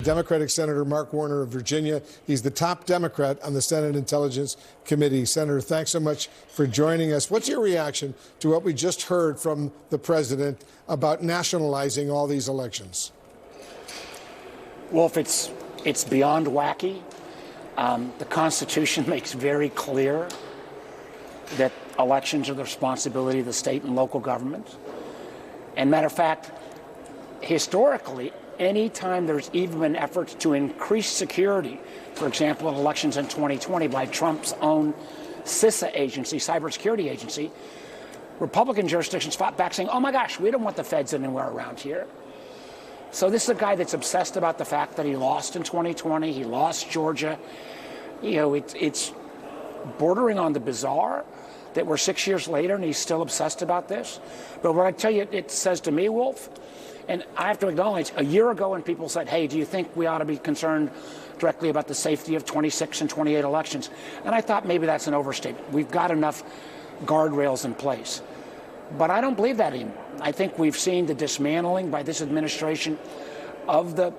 Democratic Senator Mark Warner of Virginia. He's the top Democrat on the Senate Intelligence Committee. Senator, thanks so much for joining us. What's your reaction to what we just heard from the president about nationalizing all these elections? Wolf, it's beyond wacky. The Constitution makes very clear that elections are the responsibility of the state and local government. And matter of fact, historically, anytime there's even been efforts to increase security, for example, in elections in 2020 by Trump's own CISA agency, cybersecurity agency, Republican jurisdictions fought back saying, oh my gosh, we don't want the feds anywhere around here. So this is a guy that's obsessed about the fact that he lost in 2020, he lost Georgia. You know, it's bordering on the bizarre that we're 6 years later and he's still obsessed about this. But what I tell you, it says to me, Wolf, and I have to acknowledge, a year ago when people said, hey, do you think we ought to be concerned directly about the safety of 26 and 28 elections? And I thought maybe that's an overstatement. We've got enough guardrails in place. But I don't believe that anymore. I think we've seen the dismantling by this administration of the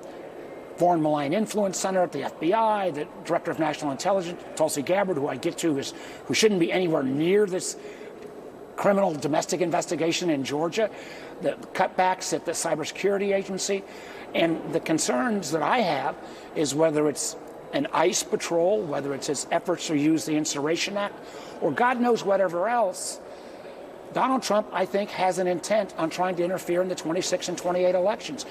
Foreign Malign Influence Center at the FBI, the Director of National Intelligence, Tulsi Gabbard, who I get to, who shouldn't be anywhere near this criminal domestic investigation in Georgia, the cutbacks at the cybersecurity agency. And the concerns that I have is whether it's an ICE patrol, whether it's his efforts to use the Insurrection Act, or God knows whatever else, Donald Trump, I think, has an intent on trying to interfere in the 26 and 28 elections.